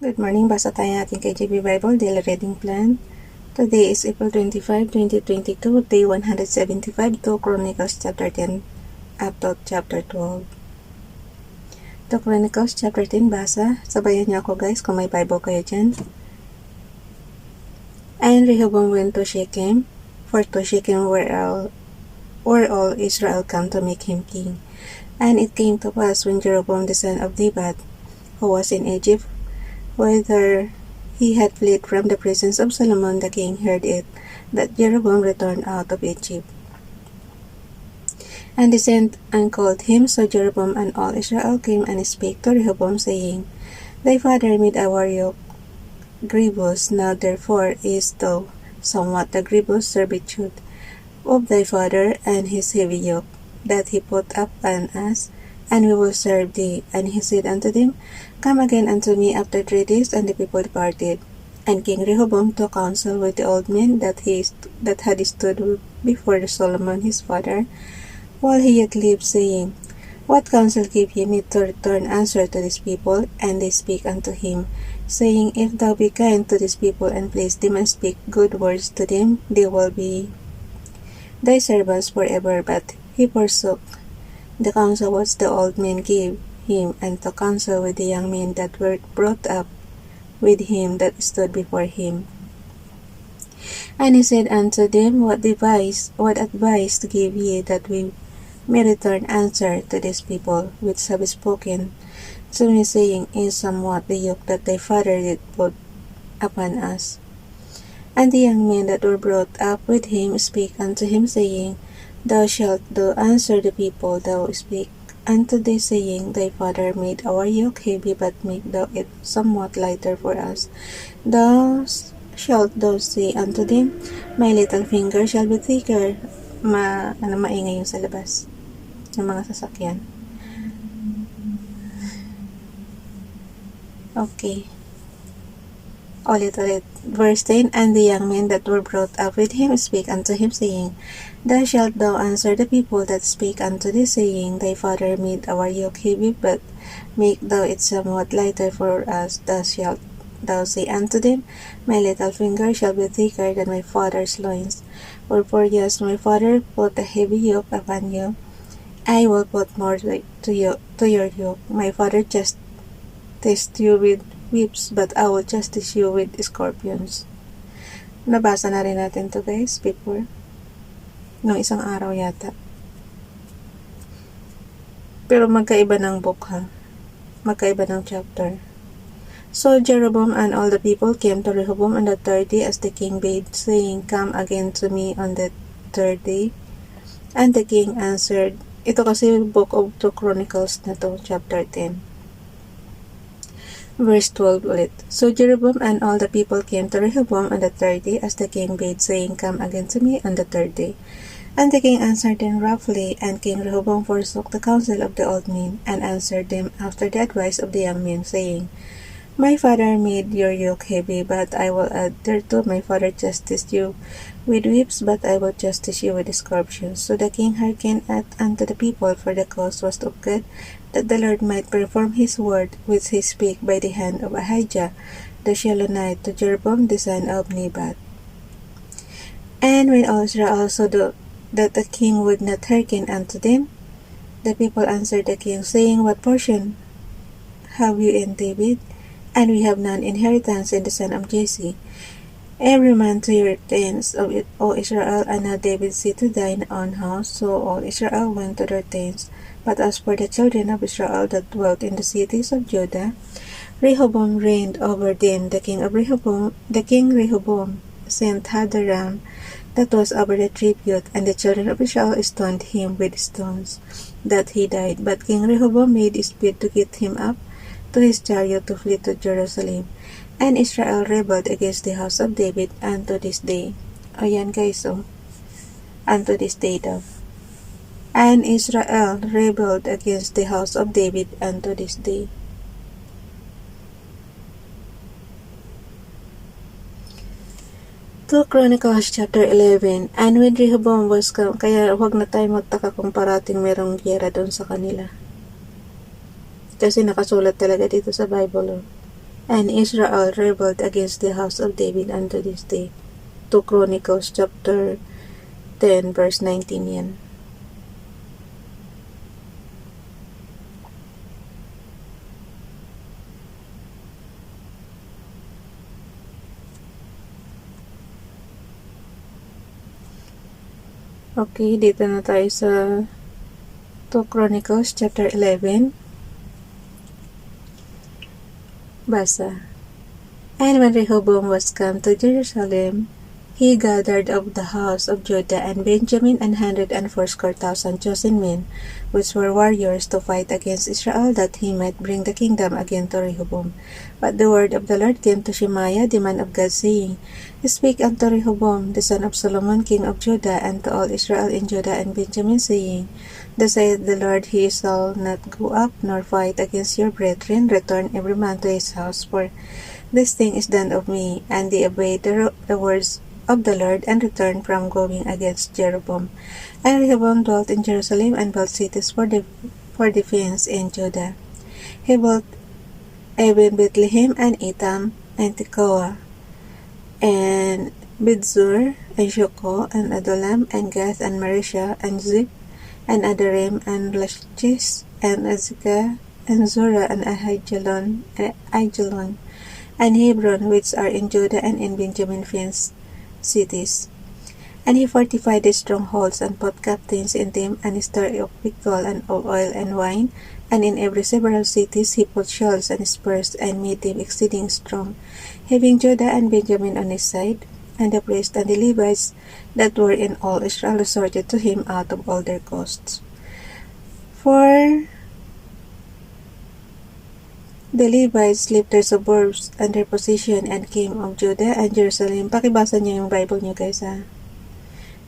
Good morning, basa tayo natin KJV Bible Daily Reading Plan. Today is April 25, 2022, Day 175 to Chronicles chapter 10 up to chapter 12. To Chronicles chapter 10, basa. Sabayan niyo ako guys kung may Bible kayo dyan. And Rehoboam went to Shechem, for to Shechem where all Israel come to make him king. And it came to pass when Jeroboam the son of Nebat, who was in Egypt, whether he had fled from the presence of Solomon the king, heard it, that Jeroboam returned out of Egypt. And they sent and called him. So Jeroboam and all Israel came and spake to Rehoboam, saying, Thy father made our yoke grievous, now therefore is thou somewhat the grievous servitude of thy father and his heavy yoke, that he put upon us, and we will serve thee. And he said unto them, Come again unto me after 3 days. And the people departed. And King Rehoboam took counsel with the old men that had stood before Solomon his father, while he yet lived, saying, What counsel give ye me to return answer to this people? And they speak unto him, saying, If thou be kind to this people, and please them, and speak good words to them, they will be thy servants forever. But he forsook the counsel which the old men gave him, and took counsel with the young men that were brought up with him that stood before him. And he said unto them, What advice give ye, that we may return answer to this people, which have spoken to me, saying, Is somewhat the yoke that thy father did put upon us? And the young men that were brought up with him spake unto him, saying, Thou shalt do answer the people, thou speak unto thee, saying, Thy father made our yoke heavy, but make thou it somewhat lighter for us. Thou shalt thou say unto them, My little finger shall be thicker. Maingay yung sa labas ng mga sasakyan. Okay. Ulit. Verse 10, And the young men that were brought up with him spake unto him, saying, Thou shalt thou answer the people that spake unto thee, saying, Thy father made our yoke heavy, but make thou it somewhat lighter for us. Thus shalt thou say unto them, My little finger shall be thicker than my father's loins. Wherefore, yes, my father put a heavy yoke upon you, I will put more to your yoke. My father chastised you with whips, but I will chastise you with scorpions. Nabasa na rin natin to guys before. Nung isang araw yata. Pero magkaiba ng book ha. Magkaiba ng chapter. So Jeroboam and all the people came to Rehoboam on the 3rd day, as the king bade, saying, Come again to me on the 3rd day. And the king answered, ito kasi book of 2 Chronicles na to, chapter 10. Verse 12 ulit. So Jeroboam and all the people came to Rehoboam on the 3rd day, as the king bade, saying, Come again to me on the 3rd day. And the king answered them roughly, and King Rehoboam forsook the counsel of the old men, and answered them after the advice of the young men, saying, My father made your yoke heavy, but I will add thereto, my father chastised you with whips, but I will chastise you with scorpions. So the king hearkened unto the people, for the cause was of God, that the Lord might perform his word which he spake by the hand of Ahijah the Shilonite to Jeroboam the son of Nebat. And when all Israel saw that the king would not hearken unto them, the people answered the king, saying, What portion have you in David? And we have none inheritance in the son of Jesse. Every man to your tents, O Israel. And now David said to thine own house. So all Israel went to their tents. But as for the children of Israel that dwelt in the cities of Judah, Rehoboam reigned over them. The king Rehoboam sent Hadaram, that was over the tribute, and the children of Israel stoned him with stones, that he died. But King Rehoboam made speed to get him up to his chariot to flee to Jerusalem. And Israel rebelled against the house of David unto this day. Ayan guys, unto this day daw. And Israel rebelled against the house of David unto this day. To Chronicles chapter 11. And when Rehoboam was come, kaya huwag na tayo magtaka kung parating merong gyera doon sa kanila. Kasi nakasulat talaga dito sa Bible. And Israel rebelled against the house of David unto this day. 2 Chronicles chapter 10 verse 19 yan. Okay, dito na tayo sa 2 Chronicles chapter 11. Basa. And when Rehoboam was come to Jerusalem, he gathered of the house of Judah and Benjamin 140,000 chosen men, which were warriors to fight against Israel, that he might bring the kingdom again to Rehoboam. But the word of the Lord came to Shemaiah the man of God, saying, Speak unto Rehoboam the son of Solomon king of Judah, and to all Israel in Judah and Benjamin, saying, Thus saith the Lord, he shall not go up nor fight against your brethren. Return every man to his house, for this thing is done of me. And they obeyed the words of the Lord, and returned from going against Jeroboam. And Rehoboam dwelt in Jerusalem, and built cities for defense in Judah. He built even Bethlehem, and Etam, and Tekoa, and Bidzur, and Shoko, and Adullam, and Gath, and Marisha, and Zip, and Adarim, and Lachish, and Azekah, and Zorah, and Aijalon, and Hebron, which are in Judah and in Benjamin fenced cities. And he fortified the strongholds, and put captains in them, and stored of victual, and of oil, and wine. And in every several cities he put shields and spurs, and made them exceeding strong, having Judah and Benjamin on his side. And the priests and the Levites that were in all Israel resorted to him out of all their coasts. For the Levites left their suburbs and their position, and came of Judah and Jerusalem. Pakibasa niyo yung Bible niyo, guys, ha.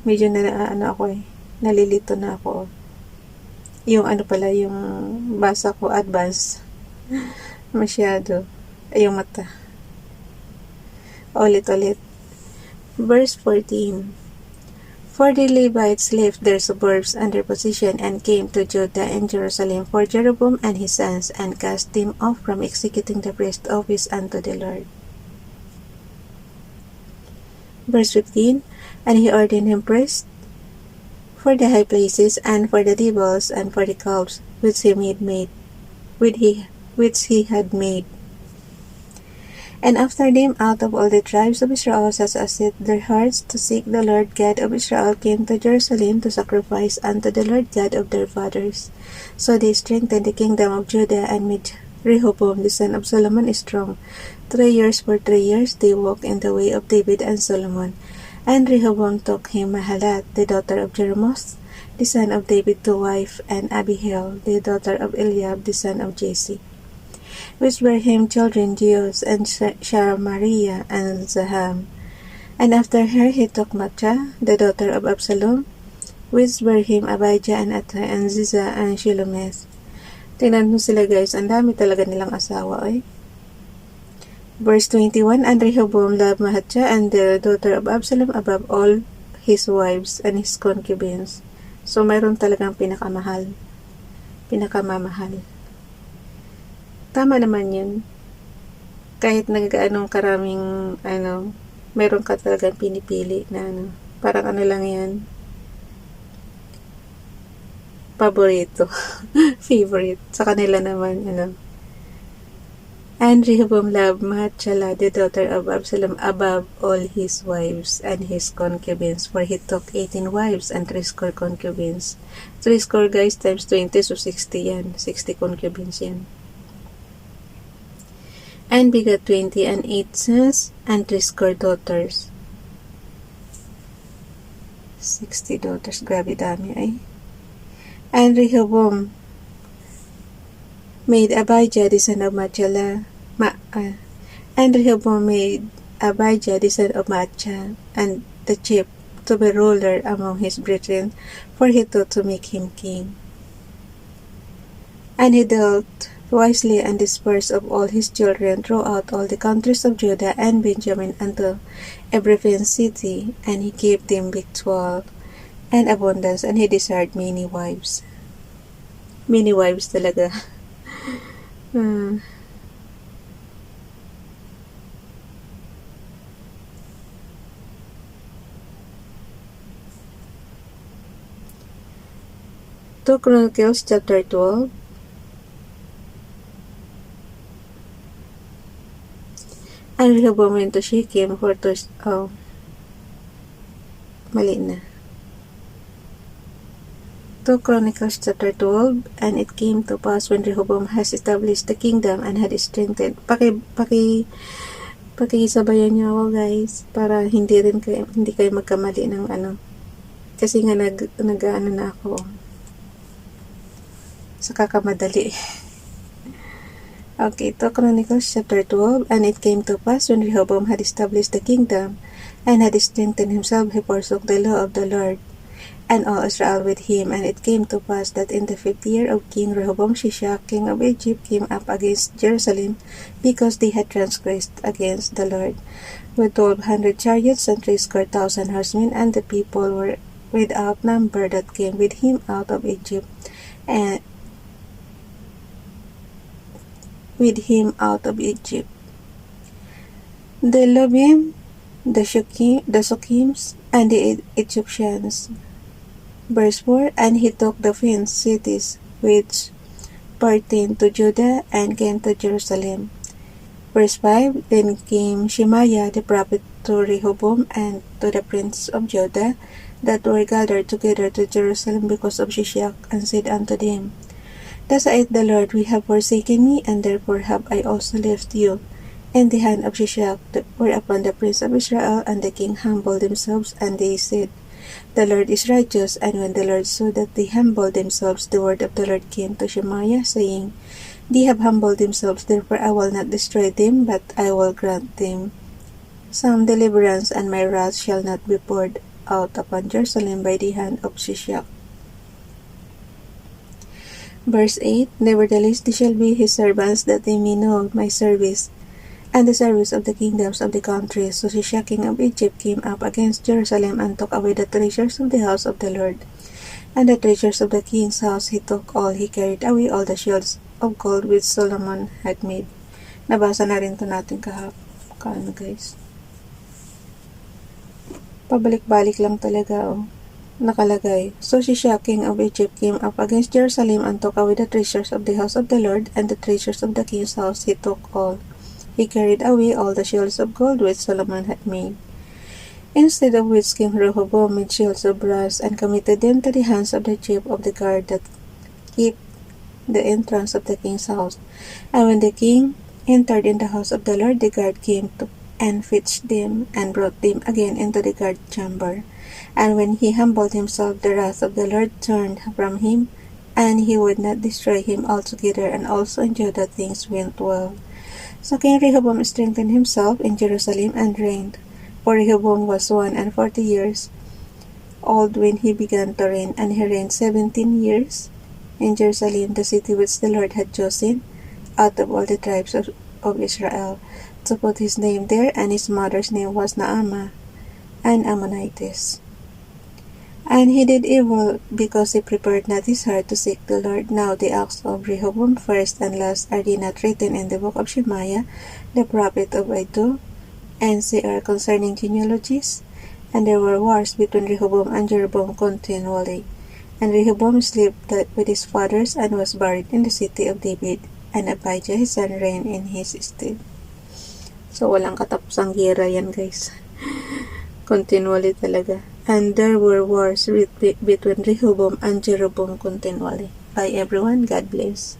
Medyo nalilito na ako. Yung yung basa ko advance. Masyado. Yung mata. Ulit. Verse 14. For the Levites left their suburbs and their position, and came to Judah and Jerusalem for Jeroboam and his sons, and cast them off from executing the priest office unto the Lord. Verse 15. And he ordained him priests for the high places, and for the devils, and for the calves which he had made. And after them, out of all the tribes of Israel, such as set their hearts to seek the Lord God of Israel, came to Jerusalem to sacrifice unto the Lord God of their fathers. So they strengthened the kingdom of Judah, and made Rehoboam the son of Solomon strong. 3 years, for 3 years they walked in the way of David and Solomon. And Rehoboam took him Mahalat, the daughter of Jeremoth, the son of David, to wife, and Abihail, the daughter of Eliab, the son of Jesse, which bare him children, Jeus, and Shamariah, and Zaham. And after her he took Maachah, the daughter of Absalom, which bare him Abijah, and Attai, and Ziza, and Shilomith. Tingnan mo sila, guys, ang dami talaga nilang asawa, eh. Verse 21. And Rehoboam loved Maachah, and the daughter of Absalom, above all his wives and his concubines. So mayroon talagang pinakamamahal. Tama naman yun. Kahit nagkaanong karaming, meron ka talagang pinipili na parang lang yan. Paborito. Favorite. Sa kanila naman, And Rehoboam loved Maachah, the daughter of Absalom, above all his wives and his concubines, for he took 18 wives and 30 concubines. 30, guys, times 20, so 60 yan. 60 concubines yan. And begat 20 and 8 sons, and 30 daughters. 60 daughters. Grabe dami, ay. And Rehoboam made Abijah the son of Maachah, and Rehoboam made Abijah the son of Maachah, and the chief, to be ruler among his brethren, for he thought to make him king. And he dealt wisely, and dispersed of all his children throughout all the countries of Judah and Benjamin unto every fenced city, and he gave them victual and abundance, and he desired many wives. Many wives talaga. 2 Chronicles chapter 12. And Rehoboam went to Shechem for to... mali na. 2 Chronicles chapter 12. And it came to pass when Rehoboam has established the kingdom and had strengthened. Pakisabayan niyo ako, guys, para hindi kayo magkamali ng ano. Kasi nga nag-ano na ako sa kakamadali. Okay, 2 Chronicles chapter 12. And it came to pass when Rehoboam had established the kingdom and had strengthened himself, he forsook the law of the Lord and all Israel with him. And it came to pass that in the 5th year of King Rehoboam, Shishak, king of Egypt, came up against Jerusalem, because they had transgressed against the Lord, with 1,200 chariots and 3,000 horsemen, and the people were without number that came with him out of Egypt, and with him out of Egypt. The Lubim, the Sukims, and the Egyptians. Verse 4. And he took the fenced cities which pertained to Judah, and came to Jerusalem. Verse 5. Then came Shemaiah the prophet to Rehoboam and to the princes of Judah that were gathered together to Jerusalem because of Shishak, and said unto them, Thus saith the Lord, We have forsaken me, and therefore have I also left you in the hand of Shishak. Whereupon the prince of Israel and the king humbled themselves, and they said, The Lord is righteous. And when the Lord saw that they humbled themselves, the word of the Lord came to Shemaiah, saying, They have humbled themselves, therefore I will not destroy them, but I will grant them some deliverance, and my wrath shall not be poured out upon Jerusalem by the hand of Shishak. Verse 8. Nevertheless they shall be his servants, that they may know my service, and the service of the kingdoms of the countries. So Shishak, king of Egypt, came up against Jerusalem, and took away the treasures of the house of the Lord, and the treasures of the king's house he took all. He carried away all the shields of gold which Solomon had made. Nabasa na rin to natin kahapon, guys. Pabalik-balik lang talaga, nakalagay. So Shishak, king of Egypt, came up against Jerusalem, and took away the treasures of the house of the Lord, and the treasures of the king's house he took all. He carried away all the shields of gold which Solomon had made. Instead of which King Rehoboam made shields of brass, and committed them to the hands of the chief of the guard that keep the entrance of the king's house. And when the king entered in the house of the Lord, the guard came and fetched them, and brought them again into the guard chamber. And when he humbled himself, the wrath of the Lord turned from him, and he would not destroy him altogether. And also in Judah things went well. So King Rehoboam strengthened himself in Jerusalem, and reigned. For Rehoboam was 41 years old when he began to reign, and he reigned 17 years in Jerusalem, the city which the Lord had chosen out of all the tribes of Israel, to put his name there. And his mother's name was Naamah, an Ammonitess. And he did evil, because he prepared not his heart to seek the Lord. Now the acts of Rehoboam, first and last, are they not written in the book of Shemaiah, the prophet of Iddo? And they are concerning genealogies. And there were wars between Rehoboam and Jeroboam continually. And Rehoboam slept with his fathers, and was buried in the city of David. And Abijah his son reigned in his stead. So walang katapusang gera yan, guys. Continually talaga. And there were wars between Rehoboam and Jeroboam continually. Bye everyone. God bless.